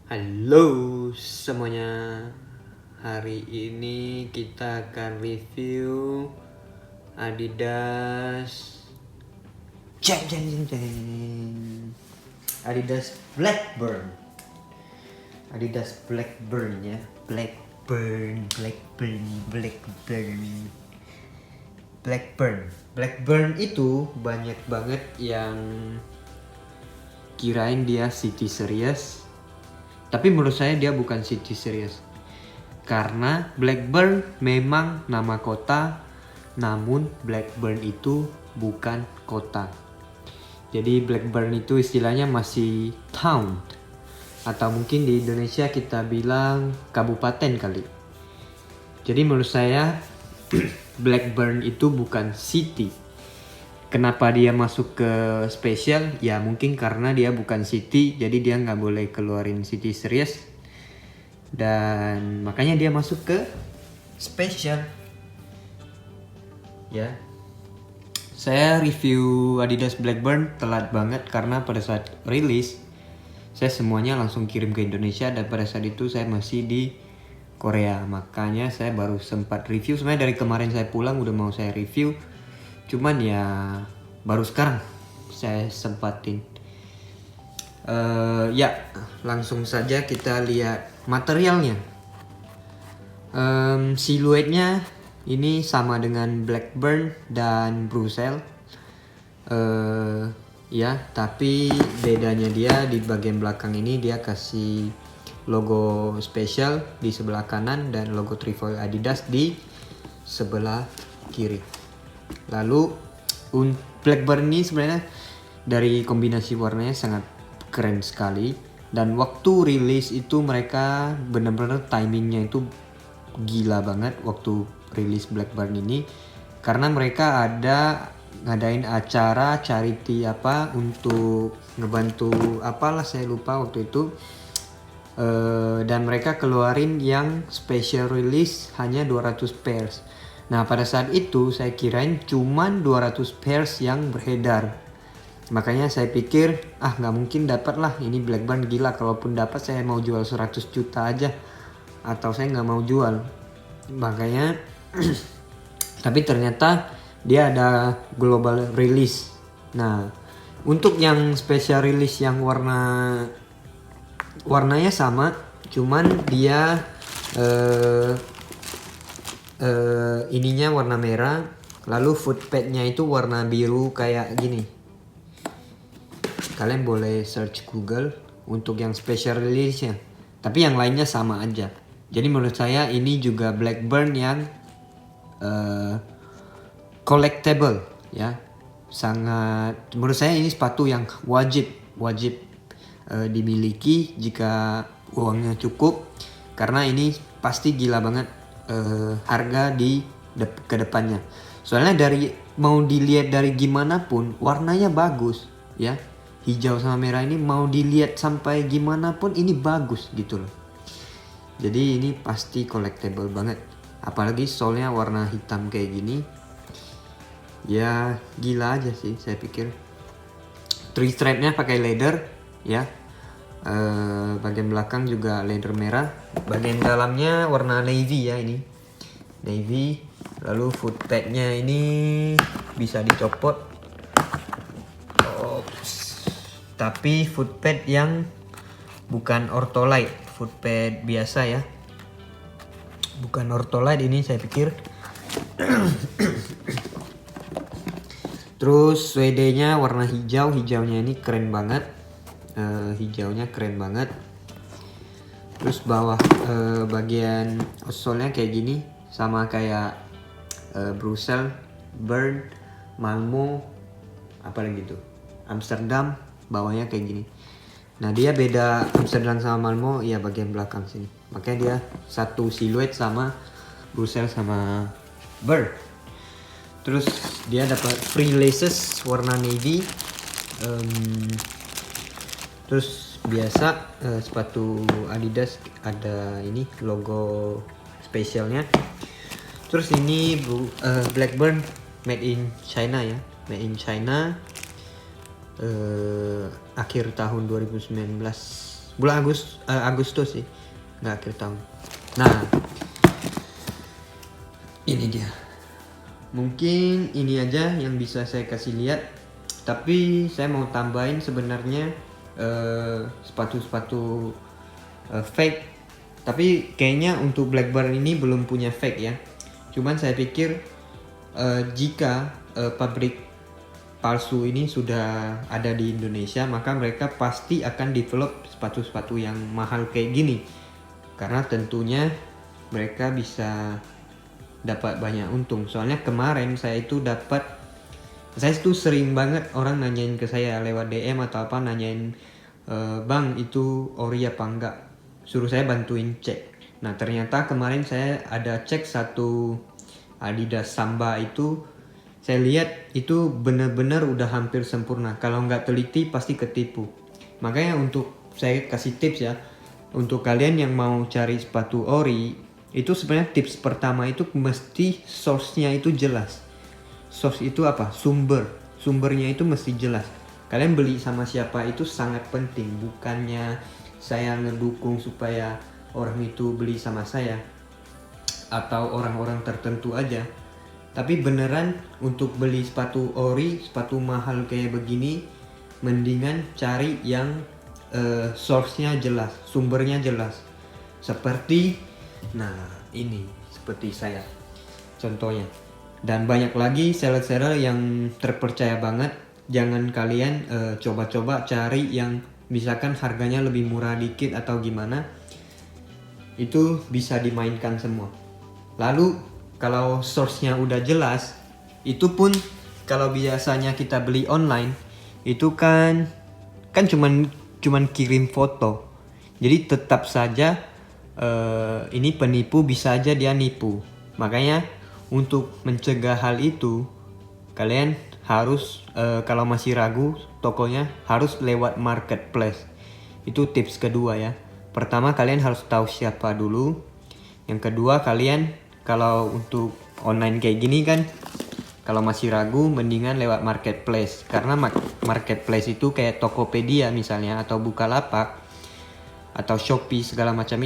Halo semuanya. Hari ini kita akan review Adidas Adidas Blackburn. Adidas Blackburn ya. Blackburn itu banyak banget yang kirain dia City Series. Tapi menurut saya dia bukan City Series. Karena Blackburn memang nama kota, namun Blackburn itu bukan kota. Jadi Blackburn itu istilahnya masih town. Atau mungkin di Indonesia kita bilang kabupaten kali. Jadi menurut saya Blackburn itu bukan city. Kenapa dia masuk ke special? Ya mungkin karena dia bukan city, jadi dia nggak boleh keluarin City Series. Dan makanya dia masuk ke special. Ya. Saya review Adidas Blackburn telat banget karena pada saat rilis saya semuanya langsung kirim ke Indonesia dan pada saat itu saya masih di Korea. Makanya saya baru sempat review. Sebenarnya dari kemarin saya pulang udah mau saya review. Cuman ya baru sekarang saya sempatin. Ya langsung saja kita lihat materialnya. Siluetnya ini sama dengan Blackburn dan Brussels. Ya tapi bedanya dia di bagian belakang ini dia kasih logo special di sebelah kanan dan logo Trefoil Adidas di sebelah kiri. Lalu Blackburn ini sebenarnya dari kombinasi warnanya sangat keren sekali. Dan waktu rilis itu mereka benar-benar timingnya itu gila banget waktu rilis Blackburn ini. Karena mereka ada ngadain acara charity apa untuk ngebantu apalah saya lupa waktu itu. Dan mereka keluarin yang special release hanya 200 pairs. Nah pada saat itu saya kirain cuman 200 pairs yang beredar. Makanya saya pikir nggak mungkin dapat lah, ini Blackburn gila, kalaupun dapat saya mau jual 100 juta aja atau saya nggak mau jual. Makanya tapi ternyata dia ada global release. Nah untuk yang special release yang warnanya sama, cuman dia ininya warna merah, lalu footpadnya itu warna biru kayak gini. Kalian boleh search Google untuk yang special release nya, tapi yang lainnya sama aja. Jadi menurut saya ini juga Blackburn yang collectible ya. Sangat, menurut saya ini sepatu yang wajib dimiliki jika uangnya cukup, karena ini pasti gila banget harga di kedepannya. Soalnya mau dilihat dari gimana pun warnanya bagus ya. Hijau sama merah ini mau dilihat sampai gimana pun ini bagus gitu loh. Jadi ini pasti collectible banget. Apalagi soalnya warna hitam kayak gini. Ya gila aja sih saya pikir. Three stripe-nya pakai leather ya. Bagian belakang juga leather merah. Bagian dalamnya warna navy ya, ini navy. Lalu footpadnya ini bisa dicopot. Tapi footpad yang bukan Ortholite, footpad biasa ya, bukan Ortholite ini saya pikir. Terus suede-nya warna hijau, hijaunya ini keren banget. Hijaunya keren banget. Terus bawah bagian outsole-nya kayak gini, sama kayak Brussels, Bern, Malmo, apa lagi tuh, Amsterdam, bawahnya kayak gini. Nah dia beda Amsterdam sama Malmo ya bagian belakang sini. Makanya dia satu siluet sama Brussels sama Bern. Terus dia dapat free laces warna navy. Terus biasa sepatu Adidas ada ini logo spesialnya. Terus ini Blackburn made in China ya, made in China. Akhir tahun 2019 bulan Agustus sih, nggak akhir tahun. Nah, ini dia. Mungkin ini aja yang bisa saya kasih lihat. Tapi saya mau tambahin sebenarnya sepatu-sepatu fake. Tapi kayaknya untuk Blackburn ini belum punya fake ya. Cuman saya pikir jika pabrik palsu ini sudah ada di Indonesia, maka mereka pasti akan develop sepatu-sepatu yang mahal kayak gini. Karena tentunya mereka bisa dapat banyak untung. Soalnya kemarin saya itu sering banget orang nanyain ke saya lewat DM atau apa, nanyain bang itu ori apa enggak, suruh saya bantuin cek. Nah ternyata kemarin saya ada cek satu Adidas Samba itu, saya lihat itu benar-benar udah hampir sempurna. Kalau nggak teliti pasti ketipu. Makanya untuk saya kasih tips ya, untuk kalian yang mau cari sepatu ori, itu sebenarnya tips pertama itu mesti source-nya itu jelas. Source itu apa? Sumbernya itu mesti jelas. Kalian beli sama siapa itu sangat penting. Bukannya saya ngedukung supaya orang itu beli sama saya atau orang-orang tertentu aja. Tapi beneran untuk beli sepatu ori, sepatu mahal kayak begini, mendingan cari yang source-nya jelas, sumbernya jelas. Seperti, nah ini seperti saya contohnya. Dan banyak lagi seller-seller yang terpercaya banget. Jangan kalian coba-coba cari yang misalkan harganya lebih murah dikit atau gimana. Itu bisa dimainkan semua. Lalu kalau source-nya udah jelas, itu pun kalau biasanya kita beli online, itu kan cuman kirim foto. Jadi tetap saja ini penipu bisa aja dia nipu. Makanya untuk mencegah hal itu, kalian harus kalau masih ragu tokonya harus lewat marketplace. Itu tips kedua ya. Pertama kalian harus tahu siapa dulu. Yang kedua kalian kalau untuk online kayak gini kan, kalau masih ragu mendingan lewat marketplace. Karena marketplace itu kayak Tokopedia misalnya, atau Bukalapak, atau Shopee segala macam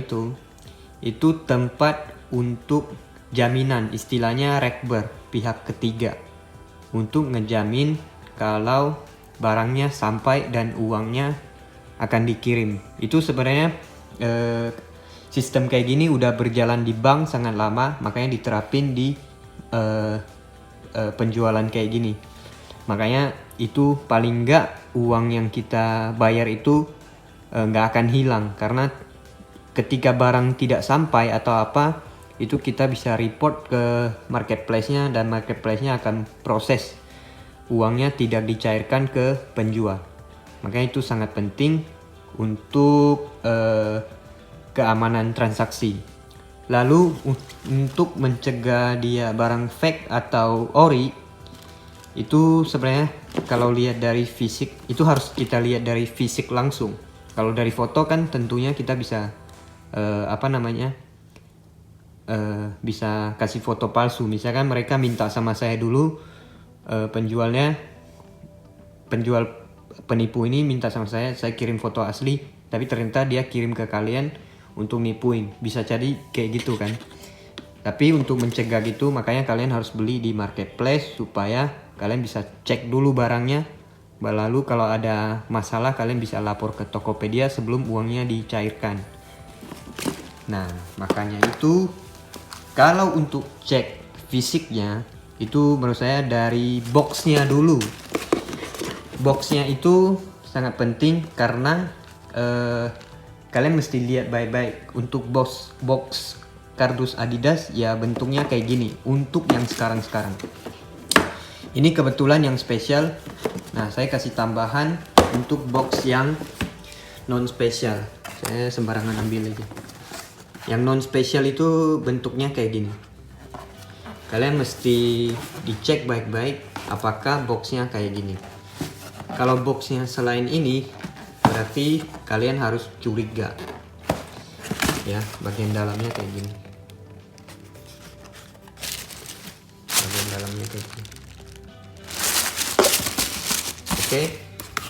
itu tempat untuk jaminan, istilahnya rekber, pihak ketiga, untuk ngejamin kalau barangnya sampai dan uangnya akan dikirim. Itu sebenarnya sistem kayak gini udah berjalan di bank sangat lama, makanya diterapin di penjualan kayak gini. Makanya itu paling nggak uang yang kita bayar itu nggak akan hilang, karena ketika barang tidak sampai atau apa, itu kita bisa report ke marketplace-nya dan marketplace-nya akan proses, uangnya tidak dicairkan ke penjual. Makanya itu sangat penting untuk keamanan transaksi. Lalu untuk mencegah dia barang fake atau ori, itu sebenarnya kalau lihat dari fisik itu harus kita lihat dari fisik langsung. Kalau dari foto kan tentunya kita bisa bisa kasih foto palsu. Misalkan mereka minta sama saya dulu, penjual penipu ini minta sama saya kirim foto asli, tapi ternyata dia kirim ke kalian untuk nipuin. Bisa jadi kayak gitu kan. Tapi untuk mencegah gitu, makanya kalian harus beli di marketplace supaya kalian bisa cek dulu barangnya. Lalu kalau ada masalah kalian bisa lapor ke Tokopedia sebelum uangnya dicairkan. Nah, makanya itu kalau untuk cek fisiknya itu menurut saya dari boxnya dulu. Boxnya itu sangat penting karena kalian mesti lihat baik-baik. Untuk box kardus Adidas ya bentuknya kayak gini untuk yang sekarang. Ini kebetulan yang spesial. Nah, saya kasih tambahan untuk box yang non spesial. Saya sembarangan ambil aja. Yang non spesial itu bentuknya kayak gini. Kalian mesti dicek baik-baik apakah boxnya kayak gini. Kalau boxnya selain ini, berarti kalian harus curiga. Ya, bagian dalamnya kayak gini. Bagian dalamnya kayak gini. Oke.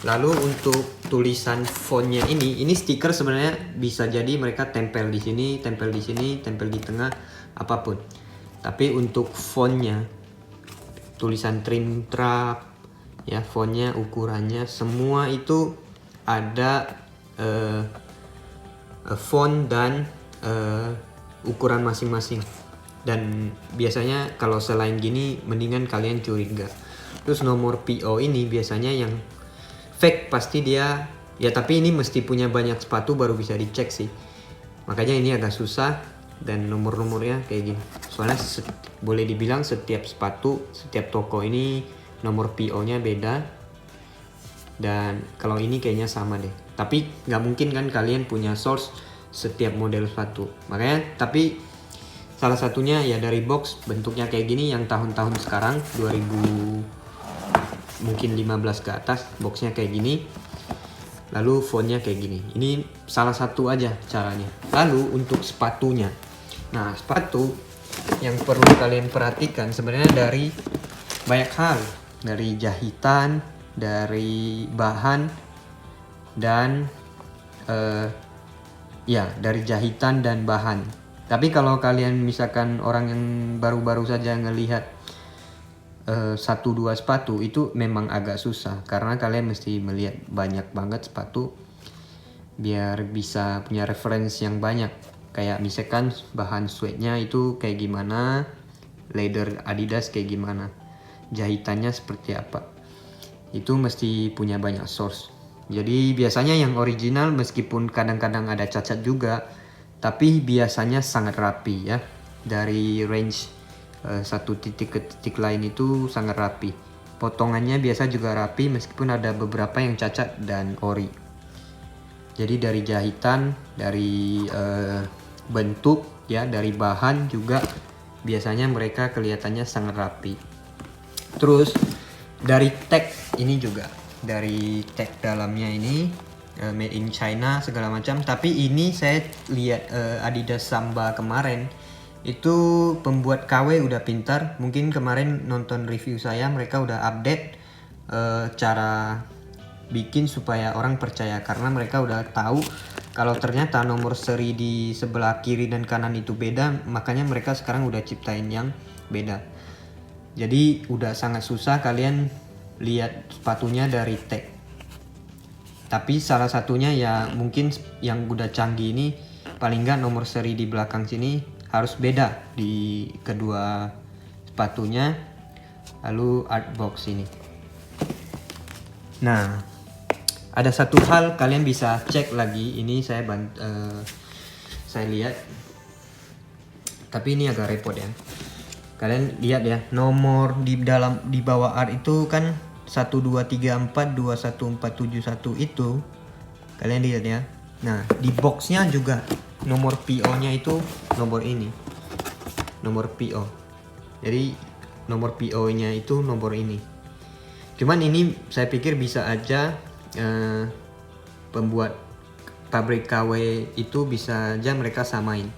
Lalu untuk tulisan fontnya ini stiker sebenarnya bisa jadi mereka tempel di sini, tempel di sini, tempel di tengah, apapun. Tapi untuk fontnya, tulisan trim trap, ya fontnya, ukurannya, semua itu ada font dan ukuran masing-masing. Dan biasanya kalau selain gini mendingan kalian curiga. Terus nomor PO ini biasanya yang fake pasti dia ya, tapi ini mesti punya banyak sepatu baru bisa dicek sih. Makanya ini agak susah, dan nomor-nomornya kayak gini. Soalnya boleh dibilang setiap sepatu, setiap toko ini nomor PO-nya beda. Dan kalau ini kayaknya sama deh. Tapi nggak mungkin kan kalian punya source setiap model sepatu. Makanya tapi salah satunya ya dari box bentuknya kayak gini, yang tahun-tahun sekarang 2000 mungkin 15 ke atas boxnya kayak gini, lalu fontnya kayak gini. Ini salah satu aja caranya. Lalu untuk sepatunya, nah sepatu yang perlu kalian perhatikan sebenarnya dari banyak hal, dari jahitan, dari bahan, dan ya dari jahitan dan bahan. Tapi kalau kalian misalkan orang yang baru-baru saja ngelihat 1-2 sepatu, itu memang agak susah karena kalian mesti melihat banyak banget sepatu biar bisa punya referensi yang banyak. Kayak misalkan bahan suede-nya itu kayak gimana, leather Adidas kayak gimana, jahitannya seperti apa, itu mesti punya banyak source. Jadi biasanya yang original meskipun kadang-kadang ada cacat juga, tapi biasanya sangat rapi ya. Dari range satu titik ke titik lain itu sangat rapi. Potongannya biasa juga rapi meskipun ada beberapa yang cacat dan ori. Jadi dari jahitan, dari bentuk ya, dari bahan juga biasanya mereka kelihatannya sangat rapi. Terus dari tag ini juga, dari tag dalamnya ini made in China segala macam. Tapi ini saya lihat Adidas Samba kemarin itu pembuat KW udah pintar. Mungkin kemarin nonton review saya, mereka udah update cara bikin supaya orang percaya, karena mereka udah tahu kalau ternyata nomor seri di sebelah kiri dan kanan itu beda, makanya mereka sekarang udah ciptain yang beda. Jadi udah sangat susah kalian lihat sepatunya dari tag. Tapi salah satunya ya mungkin yang udah canggih ini, paling nggak nomor seri di belakang sini harus beda di kedua sepatunya. Lalu artbox ini. Nah, ada satu hal kalian bisa cek lagi. Ini saya lihat, tapi ini agak repot ya. Kalian lihat ya, nomor di bawah art itu kan 1234 21471 itu. Kalian lihat ya. Nah, di boxnya juga nomor PO-nya itu nomor ini. Nomor PO. Jadi nomor PO-nya itu nomor ini. Cuman ini saya pikir bisa aja pembuat pabrik KW itu bisa aja mereka samain.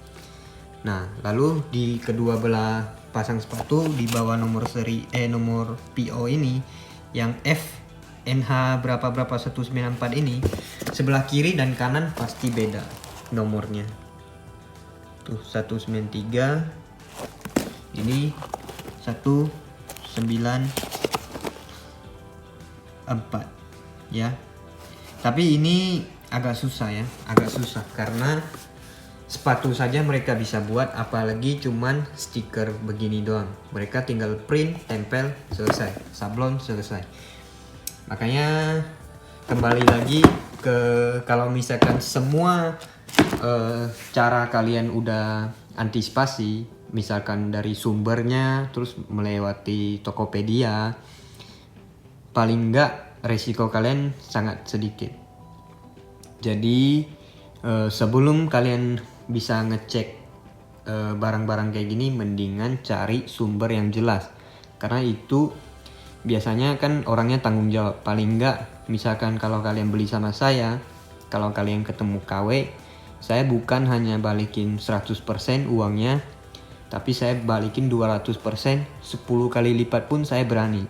Nah, lalu di kedua belah pasang sepatu di bawah nomor seri nomor PO ini yang FNH berapa 194 ini, sebelah kiri dan kanan pasti beda nomornya. Tuh 193, ini 194 ya. Tapi ini agak susah ya, agak susah karena sepatu saja mereka bisa buat, apalagi cuman stiker begini doang. Mereka tinggal print, tempel, selesai, sablon, selesai. Makanya kembali lagi ke kalau misalkan semua cara kalian udah antisipasi, misalkan dari sumbernya, terus melewati Tokopedia, paling enggak resiko kalian sangat sedikit. Jadi sebelum kalian bisa ngecek barang-barang kayak gini, mendingan cari sumber yang jelas, karena itu biasanya kan orangnya tanggung jawab. Paling enggak misalkan kalau kalian beli sama saya, kalau kalian ketemu KW, saya bukan hanya balikin 100% uangnya, tapi saya balikin 200%, 10 kali lipat pun saya berani.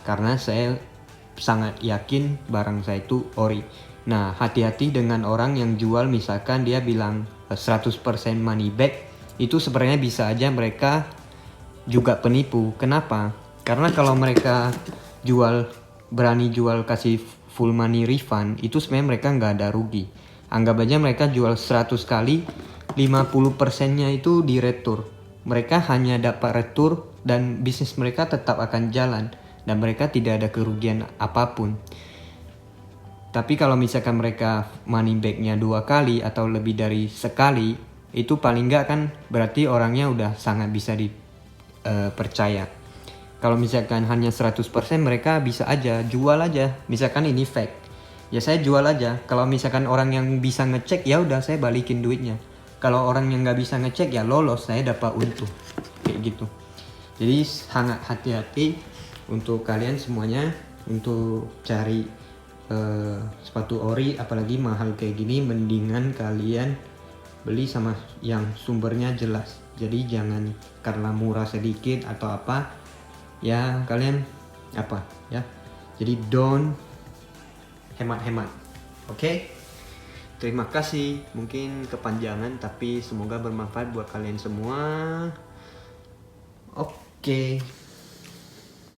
Karena saya sangat yakin barang saya itu ori. Nah, hati-hati dengan orang yang jual, misalkan dia bilang 100% money back, itu sebenarnya bisa aja mereka juga penipu. Kenapa? Karena kalau mereka berani jual kasih full money refund, itu sebenarnya mereka nggak ada rugi. Anggap aja mereka jual 100 kali, 50%-nya itu di retur. Mereka hanya dapat retur dan bisnis mereka tetap akan jalan dan mereka tidak ada kerugian apapun. Tapi kalau misalkan mereka money back-nya 2 kali atau lebih dari sekali, itu paling nggak kan berarti orangnya udah sangat bisa dipercaya. Kalau misalkan hanya 100%, mereka bisa aja jual aja. Misalkan ini fake, ya saya jual aja. Kalau misalkan orang yang bisa ngecek, ya udah saya balikin duitnya. Kalau orang yang nggak bisa ngecek, ya lolos, saya dapat untung. Kayak gitu. Jadi sangat hati-hati untuk kalian semuanya untuk cari sepatu ori, apalagi mahal kayak gini. Mendingan kalian beli sama yang sumbernya jelas. Jadi jangan karena murah sedikit atau apa, ya kalian apa ya. Jadi don't hemat-hemat. Oke? Terima kasih. Mungkin kepanjangan tapi semoga bermanfaat buat kalian semua. Oke.